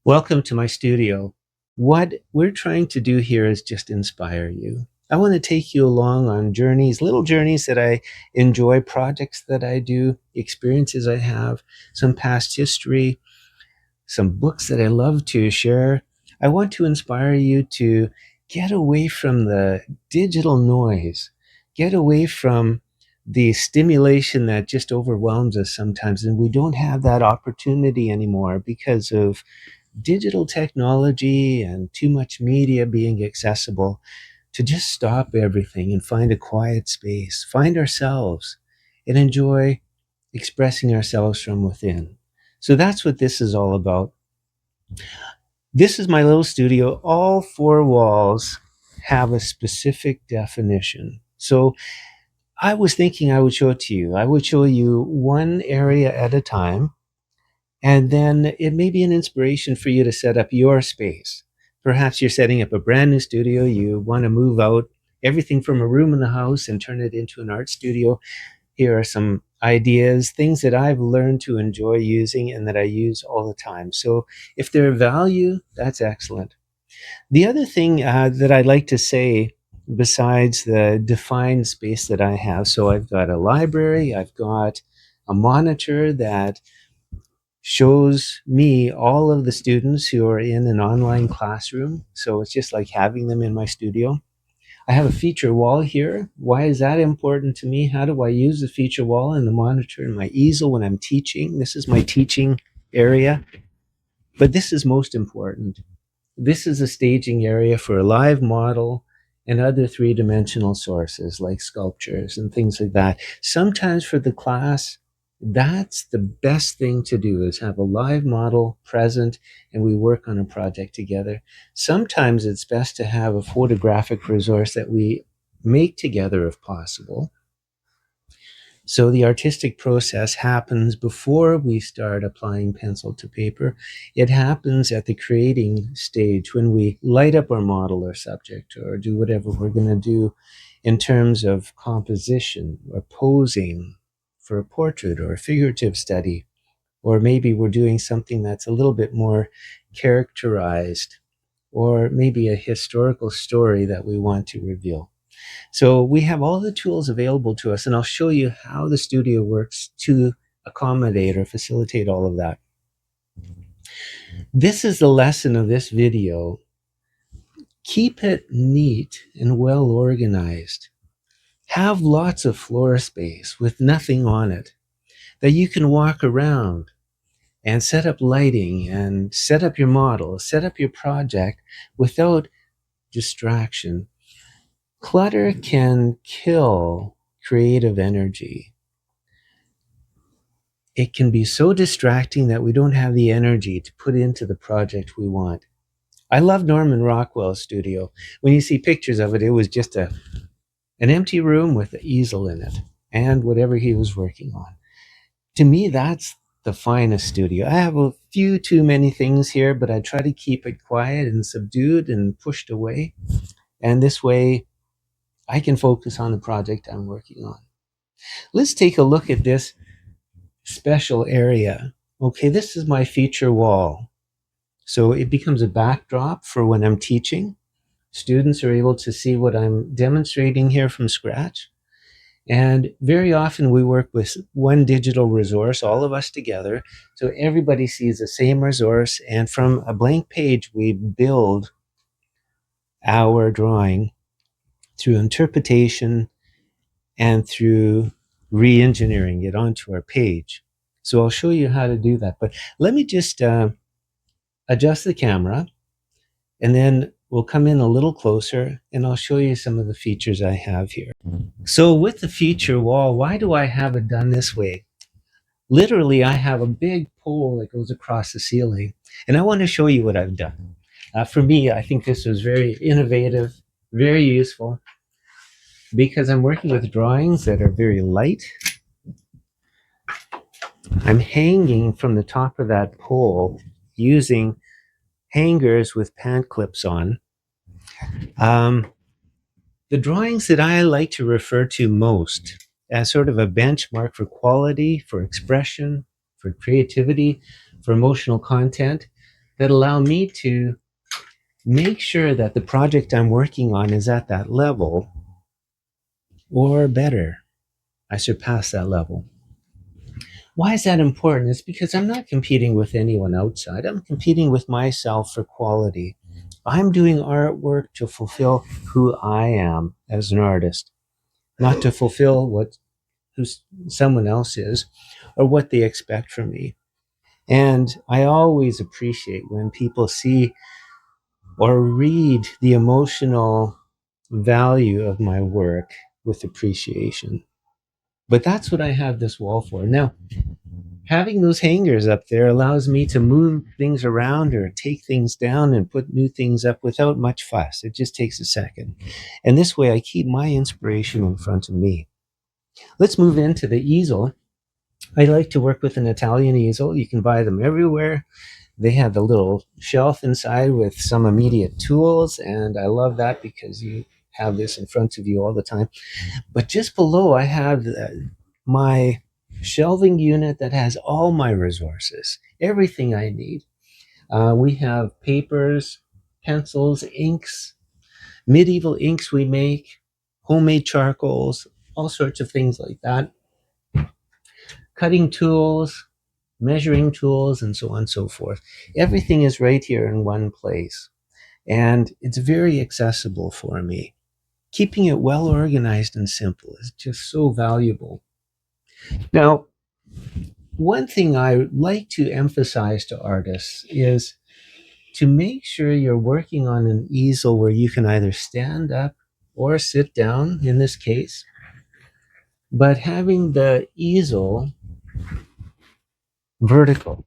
Welcome to my studio. What we're trying to do here is just inspire you. I want to take you along on journeys, little journeys that I enjoy, projects that I do, experiences I have, some past history, some books that I love to share. I want to inspire you to get away from the digital noise, get away from the stimulation that just overwhelms us sometimes. And we don't have that opportunity anymore because of digital technology and too much media being accessible, to just stop everything and find a quiet space, find ourselves, and enjoy expressing ourselves from within. So that's what this is all about. This is my little studio. All four walls have a specific definition. So I was thinking I would show it to you. I would show you one area at a time, and then it may be an inspiration for you to set up your space. Perhaps you're setting up a brand new studio. You want to move out everything from a room in the house and turn it into an art studio. Here are some ideas, things that I've learned to enjoy using and that I use all the time. So if they're of value, that's excellent. The other thing that I'd like to say, besides the defined space that I have, so I've got a library, I've got a monitor that shows me all of the students who are in an online classroom. So it's just like having them in my studio. I have a feature wall here. Why is that important to me? How do I use the feature wall and the monitor and my easel when I'm teaching? This is my teaching area. But this is most important. This is a staging area for a live model and other three-dimensional sources like sculptures and things like that. Sometimes for the class, that's the best thing to do, is have a live model present and we work on a project together. Sometimes it's best to have a photographic resource that we make together if possible. So the artistic process happens before we start applying pencil to paper. It happens at the creating stage when we light up our model or subject or do whatever we're going to do in terms of composition or posing for a portrait or a figurative study. Or maybe we're doing something that's a little bit more characterized, or maybe a historical story that we want to reveal. So we have all the tools available to us, and I'll show you how the studio works to accommodate or facilitate all of that. This is the lesson of this video. Keep it neat and well organized. Have lots of floor space with nothing on it that you can walk around and set up lighting and set up your model, set up your project without distraction. Clutter can kill creative energy. It can be so distracting that we don't have the energy to put into the project we want. I love Norman Rockwell's studio. When you see pictures of it, it was just an empty room with an easel in it and whatever he was working on. To me, that's the finest studio. I have a few too many things here, but I try to keep it quiet and subdued and pushed away. And this way, I can focus on the project I'm working on. Let's take a look at this special area. Okay, this is my feature wall. So it becomes a backdrop for when I'm teaching. Students are able to see what I'm demonstrating here from scratch. And very often we work with one digital resource, all of us together, so everybody sees the same resource. And from a blank page, we build our drawing through interpretation and through re-engineering it onto our page. So I'll show you how to do that. But let me just adjust the camera, and then we'll come in a little closer and I'll show you some of the features I have here. So with the feature wall, why do I have it done this way? Literally, I have a big pole that goes across the ceiling, and I want to show you what I've done. For me, I think this was very innovative, very useful, because I'm working with drawings that are very light. I'm hanging from the top of that pole using hangers with pant clips on. The drawings that I like to refer to most as sort of a benchmark for quality, for expression, for creativity, for emotional content that allow me to make sure that the project I'm working on is at that level or better. I surpass that level. Why is that important? It's because I'm not competing with anyone outside. I'm competing with myself for quality. I'm doing artwork to fulfill who I am as an artist, not to fulfill what who someone else is or what they expect from me. And I always appreciate when people see or read the emotional value of my work with appreciation. But that's what I have this wall for. Now, having those hangers up there allows me to move things around or take things down and put new things up without much fuss. It just takes a second. And this way I keep my inspiration in front of me. Let's move into the easel. I like to work with an Italian easel. You can buy them everywhere. They have a little shelf inside with some immediate tools, and I love that because you have this in front of you all the time. But just below, I have my shelving unit that has all my resources, everything I need. We have papers, pencils, inks, medieval inks we make, homemade charcoals, all sorts of things like that, cutting tools, measuring tools, and so on and so forth. Everything is right here in one place, and it's very accessible for me. Keeping it well organized and simple is just so valuable. Now, one thing I like to emphasize to artists is to make sure you're working on an easel where you can either stand up or sit down in this case, but having the easel vertical.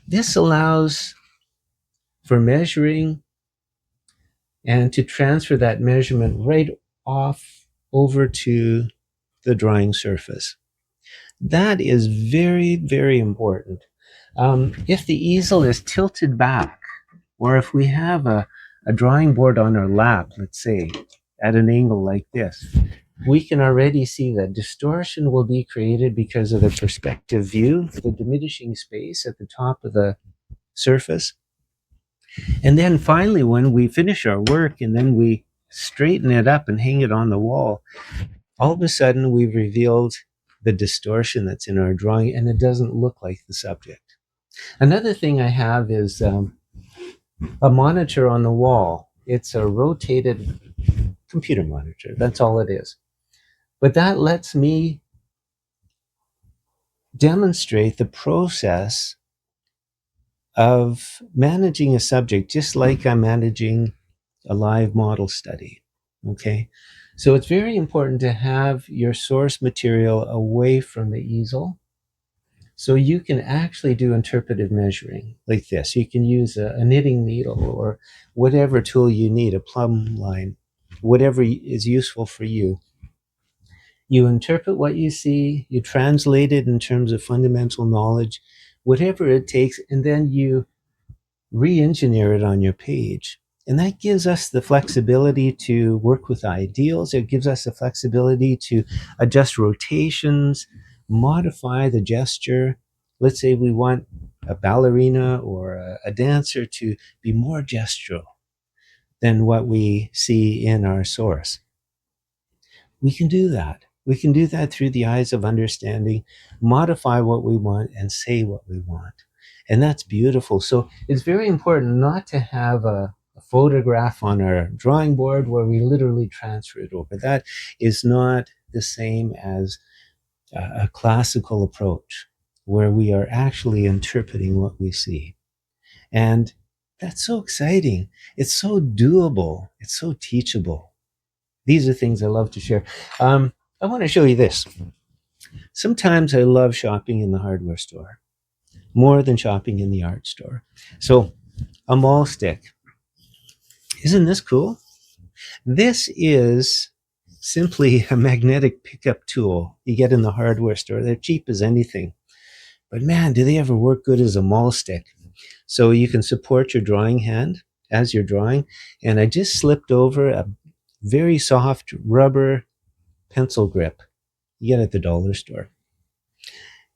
This allows for measuring and to transfer that measurement right off over to the drawing surface. That is very, very important. If the easel is tilted back, or if we have a drawing board on our lap, let's say, at an angle like this, we can already see that distortion will be created because of the perspective view, the diminishing space at the top of the surface. And then finally, when we finish our work and then we straighten it up and hang it on the wall, all of a sudden we've revealed the distortion that's in our drawing and it doesn't look like the subject. Another thing I have is a monitor on the wall. It's a rotated computer monitor. That's all it is. But that lets me demonstrate the process of managing a subject just like I'm managing a live model study. Okay. So it's very important to have your source material away from the easel so you can actually do interpretive measuring like this. You can use a knitting needle or whatever tool you need, a plumb line, whatever is useful for you. You interpret what you see, you translate it in terms of fundamental knowledge, whatever it takes, and then you re-engineer it on your page. And that gives us the flexibility to work with ideals. It gives us the flexibility to adjust rotations, modify the gesture. Let's say we want a ballerina or a dancer to be more gestural than what we see in our source. We can do that. We can do that through the eyes of understanding, modify what we want, and say what we want. And that's beautiful. So it's very important not to have a photograph on our drawing board where we literally transfer it over. That is not the same as a classical approach where we are actually interpreting what we see. And that's so exciting. It's so doable. It's so teachable. These are things I love to share. I want to show you this. Sometimes I love shopping in the hardware store more than shopping in the art store. So, a mall stick. Isn't this cool? This is simply a magnetic pickup tool you get in the hardware store. They're cheap as anything. But man, do they ever work good as a mall stick. So you can support your drawing hand as you're drawing. And I just slipped over a very soft rubber pencil grip you get at the dollar store.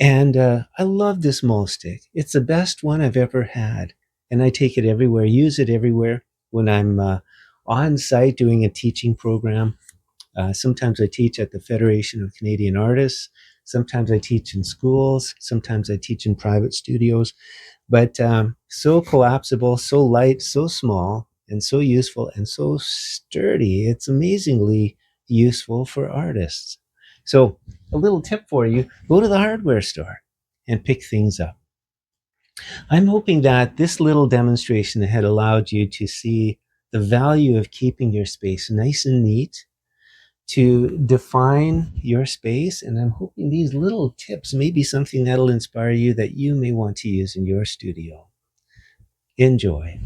And I love this mole stick. It's the best one I've ever had. And I take it everywhere, use it everywhere when I'm on site doing a teaching program. Sometimes I teach at the Federation of Canadian Artists. Sometimes I teach in schools. Sometimes I teach in private studios. But so collapsible, so light, so small, and so useful and so sturdy. It's amazingly useful for artists. So, a little tip for you: go to the hardware store and pick things up. I'm hoping that this little demonstration had allowed you to see the value of keeping your space nice and neat, to define your space. And I'm hoping these little tips may be something that'll inspire you that you may want to use in your studio. Enjoy.